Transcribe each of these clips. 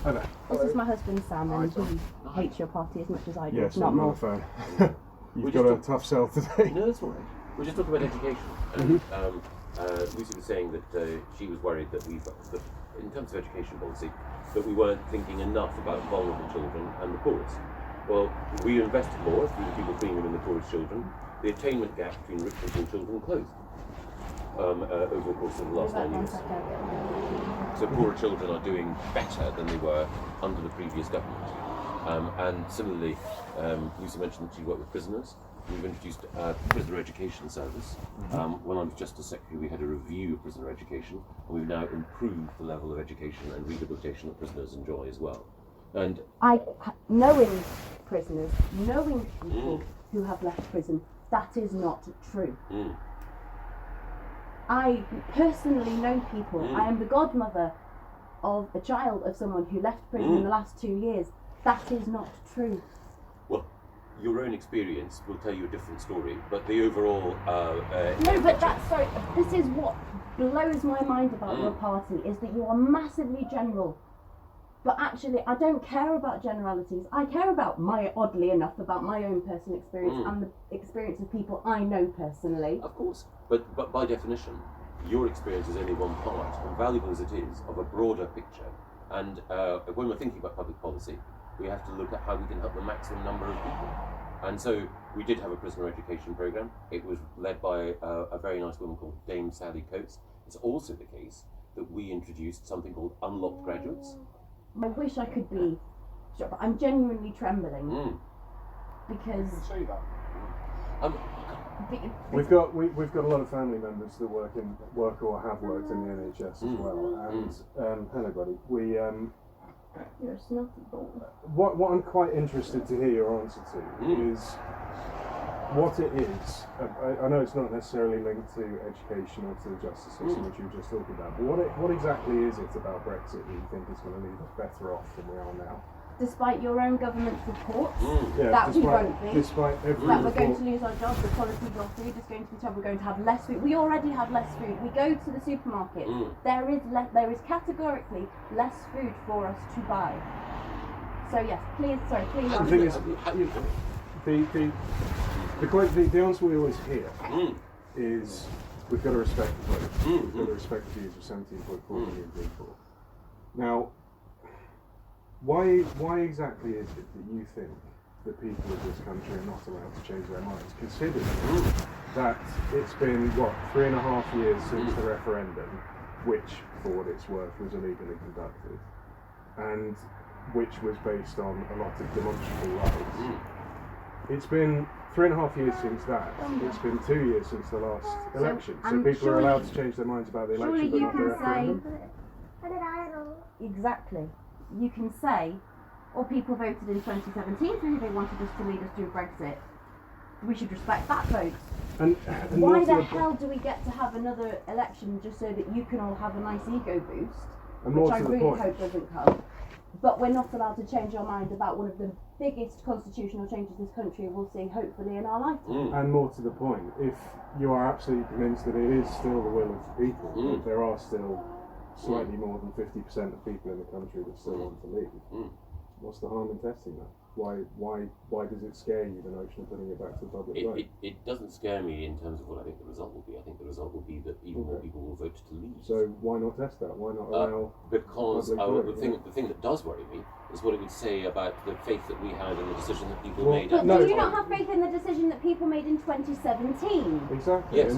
Hi there. This is my husband Sam, and he hates your party as much as I do. Yes, not I'm more. not a fan. You've got a tough sell today. No, that's all right. We're just talking about education. And Lucy was saying that she was worried that that in terms of education policy, that we weren't thinking enough about vulnerable children and the poorest. Well, we invested more through the people premium in the poorest children. The attainment gap between rich and poor children closed over the course of the last 9 years. So poorer children are doing better than they were under the previous government. And similarly, Lucy mentioned that she worked with prisoners. We've introduced a prisoner education service. When I was Justice Secretary, we had a review of prisoner education, and we've now improved the level of education and rehabilitation that prisoners enjoy as well. And knowing prisoners, knowing people who have left prison, that is not true. I personally know people. I am the godmother of a child of someone who left prison in the last 2 years. That is not true. Well, your own experience will tell you a different story, but the overall... no, but this is what blows my mind about your party, is that you are massively general. But actually, I don't care about generalities. I care about oddly enough, about my own personal experience and the experience of people I know personally. Of course, but by definition, your experience is only one part, and valuable as it is, of a broader picture. And when we're thinking about public policy, we have to look at how we can help the maximum number of people. And so we did have a prisoner education programme. It was led by a very nice woman called Dame Sally Coates. It's also the case that we introduced something called unlocked graduates. I wish I could be sure, but I'm genuinely trembling because. I can show you that. We've got a lot of family members that work or have worked in the NHS as well. And hello, buddy. You're a snotty ball. What I'm quite interested to hear your answer to is what it is. I know it's not necessarily linked to education or to the justice system, which you were just talking about, but what exactly is it about Brexit that you think is going to leave us better off than we are now? Despite your own government's reports, that we won't be. Despite every that we're going to lose our jobs, the quality of our food is going to be terrible, we're going to have less food. We already have less food. We go to the supermarket, there is categorically less food for us to buy. So yes, please The thing is, the answer we always hear is we've got to respect the vote. We've got to respect the views of 17.4 million people. Now, why exactly is it that you think that people of this country are not allowed to change their minds, considering that it's been, 3.5 years since the referendum, which, for what it's worth, was illegally conducted, and which was based on a lot of demonstrable lies. It's been 3.5 years since that. It's been 2 years since the last election. So people are allowed to change their minds about the election, but not the referendum? Exactly. You can say, people voted in 2017 for who they wanted us to lead us through Brexit. We should respect that vote. And why the hell do we get to have another election just so that you can all have a nice ego boost, which I really hope doesn't come, but we're not allowed to change our mind about one of the biggest constitutional changes this country will see, hopefully, in our lifetime. And more to the point, if you are absolutely convinced that it is still the will of the people, that there are still slightly more than 50% of people in the country that still want to leave, what's the harm in testing that? Why does it scare you, the notion of putting it back to the public vote? It doesn't scare me in terms of what I think the result will be. I think the result will be that even more people will vote to leave. So why not test that? Why not allow because public vote? The thing that does worry me is what it would say about the faith that we had in the decision that people made. But do you not have faith in the decision that people made in 2017? Exactly. Yes.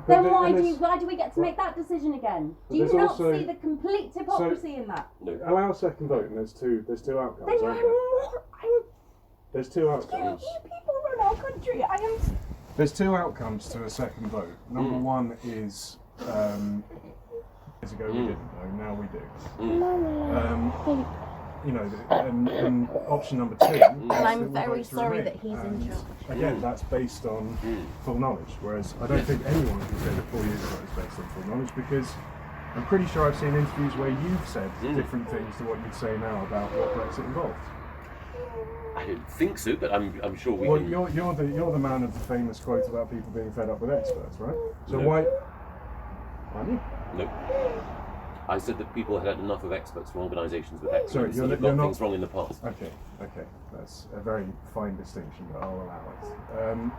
Then why do we get to make that decision again? Do you not see the complete hypocrisy in that? No. Allow a second vote, and there's two outcomes. There's two outcomes. You people run our country. There's two outcomes to a second vote. Number one is years ago we didn't know, now we do. And option number two. And I'm very sorry that he's in charge. Again, that's based on full knowledge, whereas I don't think anyone can say that 4 years ago is based on full knowledge, because I'm pretty sure I've seen interviews where you've said different things to what you'd say now about what Brexit involved. I don't think so, but I'm sure we can... Well, you're the man of the famous quote about people being fed up with experts, right? So No. why... Are you? No. I said that people had had enough of experts from organisations with excellence Sorry, that have got things wrong in the past. Okay, that's a very fine distinction, but I'll allow it.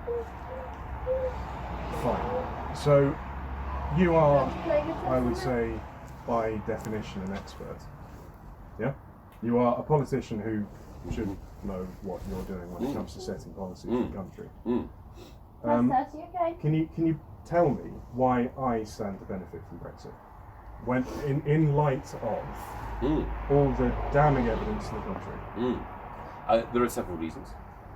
Fine. So, you are, I would say, by definition, an expert. Yeah? You are a politician who should know what you're doing when it comes to setting policy for the country. Okay. Can you tell me why I stand to benefit from Brexit? When in light of all the damning evidence in the country? There are several reasons.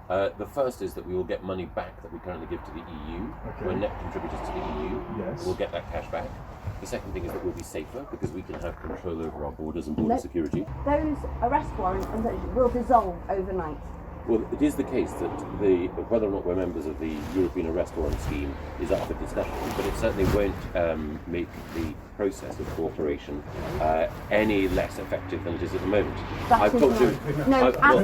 The first is that we will get money back that we currently give to the EU. Okay. We're net contributors to the EU. Yes. We'll get that cash back. The second thing is that we'll be safer because we can have control over our borders and border security. Those arrest warrants will dissolve overnight. Well, it is the case that whether or not we're members of the European arrest warrant scheme is up for discussion, but it certainly won't make the process of cooperation any less effective than it is at the moment. As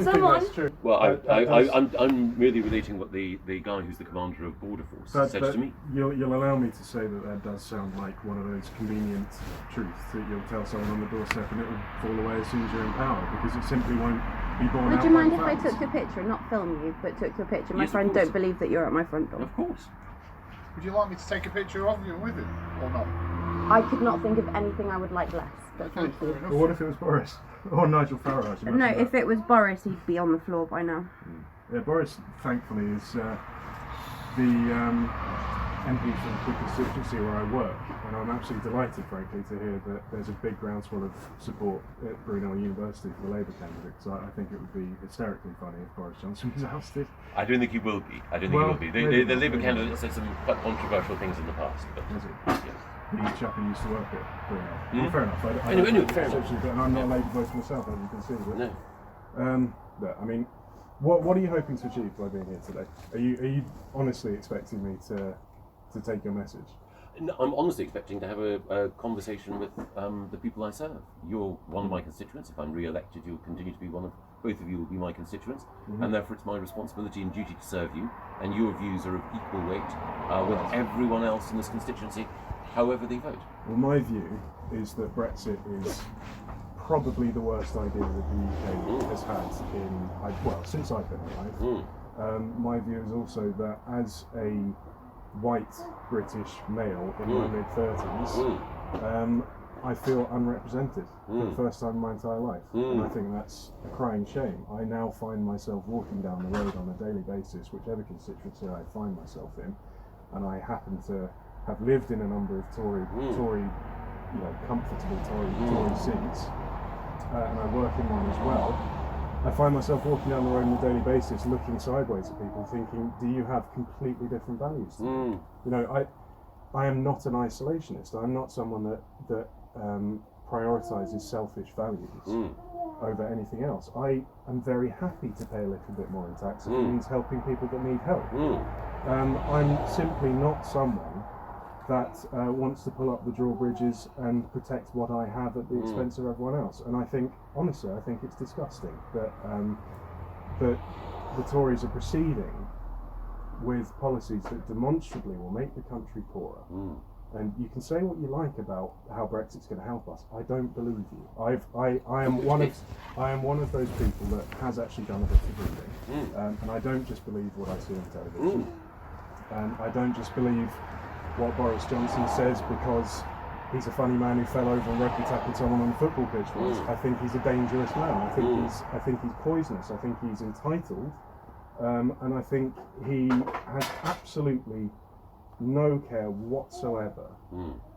someone. Well, I'm really relating what the guy who's the commander of Border Force said to me. You'll allow me to say that does sound like one of those convenient truths that you'll tell someone on the doorstep and it will fall away as soon as you're in power, because it simply won't be borne out. Would you mind if I facts. took your picture, not film you, but took your picture? My Yes, of friend course. don't believe that you're at my front door. Of course. Would you like me to take a picture of you with it, or not? I could not think of anything I would like less, but thank you. But what if it was Boris or Nigel Farage? No, if it was Boris, he'd be on the floor by now. Yeah, Boris, thankfully, is the MP from the constituency where I work, and I'm absolutely delighted, frankly, to hear that there's a big groundswell of support at Brunel University for the Labour candidate, because I think it would be hysterically funny if Boris Johnson was ousted. I don't think he will be. The Labour candidate said some quite controversial things in the past. But Is it? yes. The chap who used to work at Brunel. Well, fair enough. I Anyway, don't fair enough. but I'm not a Labour voter myself, as you can see. But, No. Look, I mean, what are you hoping to achieve by being here today? Are you honestly expecting me to take your message? No, I'm honestly expecting to have a conversation with the people I serve. You're one of my constituents. If I'm re-elected, you'll continue to be both of you will be my constituents, and therefore it's my responsibility and duty to serve you, and your views are of equal weight with everyone else in this constituency, however they vote. Well, my view is that Brexit is probably the worst idea that the UK has had since I've been alive. My view is also that as a white British male in my mid-30s, I feel unrepresented for the first time in my entire life, and I think that's a crying shame. I now find myself walking down the road on a daily basis, whichever constituency I find myself in, and I happen to have lived in a number of Tory, comfortable Tory seats, and I work in one as well. I find myself walking down the road on a daily basis, looking sideways at people, thinking, "Do you have completely different values to me?" You know, I am not an isolationist. I'm not someone that prioritises selfish values over anything else. I am very happy to pay a little bit more in tax if it means helping people that need help. I'm simply not someone that wants to pull up the drawbridges and protect what I have at the expense of everyone else. And I think, honestly, it's disgusting that the Tories are proceeding with policies that demonstrably will make the country poorer. And you can say what you like about how Brexit's going to help us. I don't believe you. I am one of those people that has actually done a bit of reading, and I don't just believe what I see on television. And I don't just believe what Boris Johnson says because he's a funny man who fell over and rugby tackled someone on the football pitch once. I think he's a dangerous man. I think he's poisonous. I think he's entitled, and I think he has absolutely no care whatsoever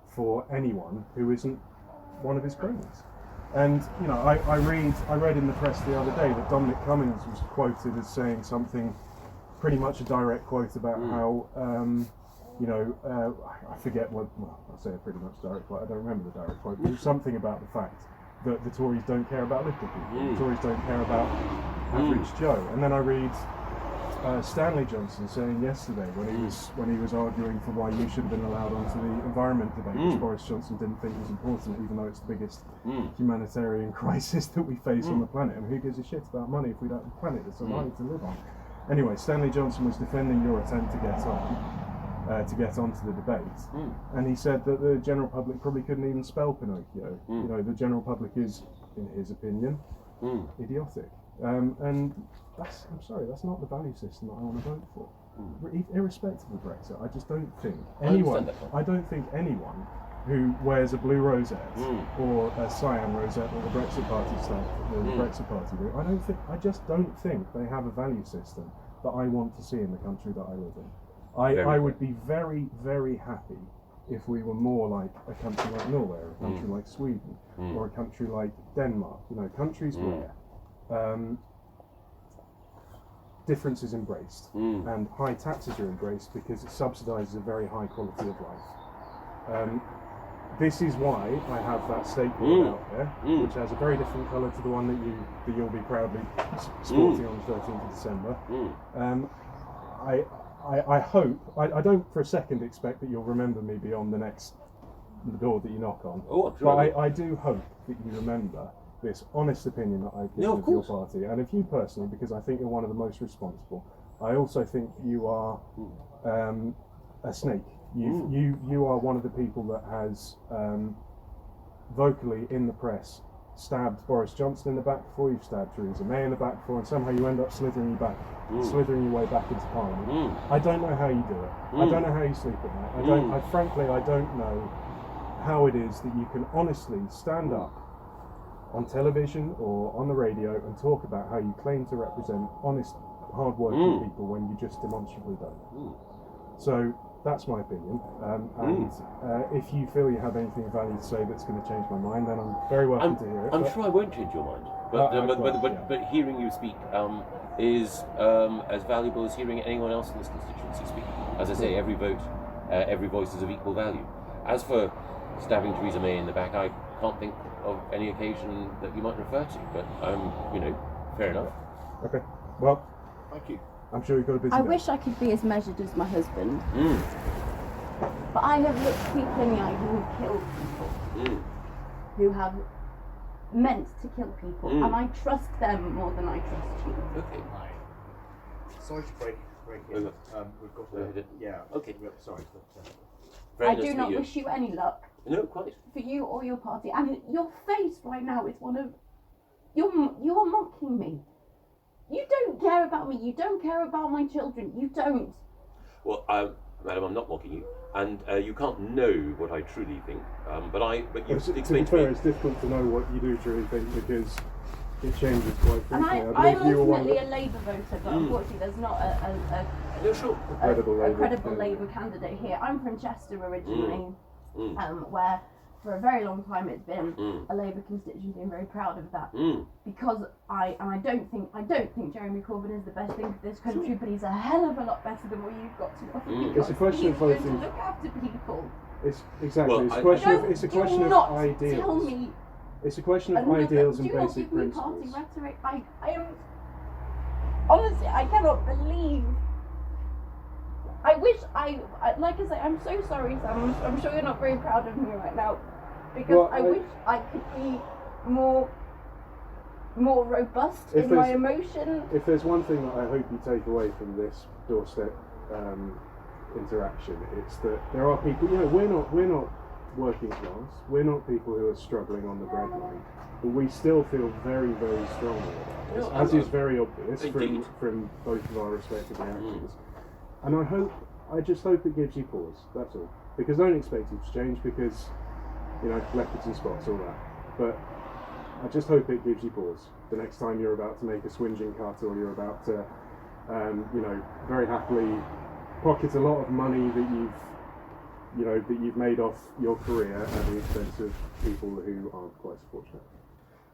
for anyone who isn't one of his cronies. And you know, I read in the press the other day that Dominic Cummings was quoted as saying something, pretty much a direct quote about how I forget what. Well, I'll say a pretty much direct quote. I don't remember the direct quote. But it was something about the fact that the Tories don't care about little people. The Tories don't care about average Joe. And then I read Stanley Johnson saying yesterday when he was arguing for why you should have been allowed onto the environment debate, which Boris Johnson didn't think was important, even though it's the biggest humanitarian crisis that we face on the planet. And who gives a shit about money if we don't have a planet that's alive to live on? Anyway, Stanley Johnson was defending your attempt to get on. to get onto the debate, and he said that the general public probably couldn't even spell Pinocchio. You know, the general public is, in his opinion, idiotic. And I'm sorry, that's not the value system that I want to vote for. Irrespective of Brexit, I just don't think anyone. I don't think anyone who wears a blue rosette or a cyan rosette that the Brexit Party stuff, the Brexit Party do. I just don't think they have a value system that I want to see in the country that I live in. I would be very, very happy if we were more like a country like Norway, or a country like Sweden, or a country like Denmark. You know, countries where difference is embraced and high taxes are embraced because it subsidises a very high quality of life. This is why I have that statement out there, which has a very different colour to the one that you'll be proudly sporting on the 13th of December. I hope, I don't for a second expect that you'll remember me beyond the next door that you knock on. But I do hope that you remember this honest opinion that I've given of your party, and of you personally, because I think you're one of the most responsible. I also think you are a snake. You are one of the people that has vocally in the press stabbed Boris Johnson in the back before, you've stabbed Theresa May in the back before, and somehow you end up slithering your way back into Parliament. I don't know how you do it. I don't know how you sleep at night. Frankly, I don't know how it is that you can honestly stand up on television or on the radio and talk about how you claim to represent honest, hard-working people when you just demonstrably don't. So that's my opinion. And if you feel you have anything of value to say that's going to change my mind, then I'm very welcome to hear it. I'm sure I won't change your mind. But hearing you speak is as valuable as hearing anyone else in this constituency speak. As I say, every vote, every voice is of equal value. As for stabbing Theresa May in the back, I can't think of any occasion that you might refer to. But fair enough. Okay. Well, thank you. I'm sure you've got a busy day. I wish I could be as measured as my husband. But I have looked people in the eye who have killed people, who have meant to kill people, and I trust them more than I trust you. Okay. Sorry to break in. We've got to. Yeah. Okay. Sorry. I do not wish you any luck. No, quite. For you or your party. And your face right now is one of... You're mocking me. You don't care about me. You don't care about my children. You don't. Well, madam, I'm not mocking you, and you can't know what I truly think. But you explained to me. It's difficult to know what you do truly think because it changes quite frequently. And I'm ultimately a Labour voter, but unfortunately, there's not a credible Labour candidate here. I'm from Chester originally, where for a very long time it's been a Labour constituency, and very proud of that. Because I don't think Jeremy Corbyn is the best thing for this country, but he's a hell of a lot better than what you've got to offer. It's a question of going to look after people. It's a question of ideals. Tell me. It's a question of ideals and basic principles. Party rhetoric. I am honestly, I cannot believe. I wish like I say, I'm so sorry, Sam. I'm sure you're not very proud of me right now, because I wish I could be more robust in my emotion. If there's one thing that I hope you take away from this doorstep interaction, it's that there are people. We're not working class. We're not people who are struggling on the breadline, but we still feel very, very strongly about this, as is very obvious from both of our respective reactions. And I just hope it gives you pause, that's all. Because I don't expect you to change because, leopards and spots, all that. But I just hope it gives you pause the next time you're about to make a swinging cut, or you're about to, very happily pocket a lot of money that you've made off your career at the expense of people who aren't quite so fortunate.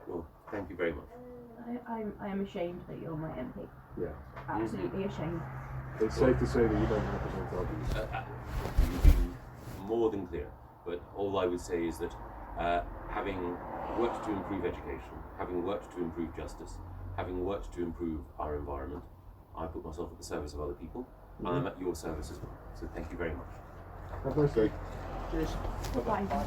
Well, thank you very much. I am ashamed that you're my MP. Yeah. Absolutely ashamed. It's safe to say that you don't represent our views. You've been more than clear, but all I would say is that having worked to improve education, having worked to improve justice, having worked to improve our environment, I put myself at the service of other people, and I'm at your service as well. So thank you very much. Have a nice day. Cheers. Bye.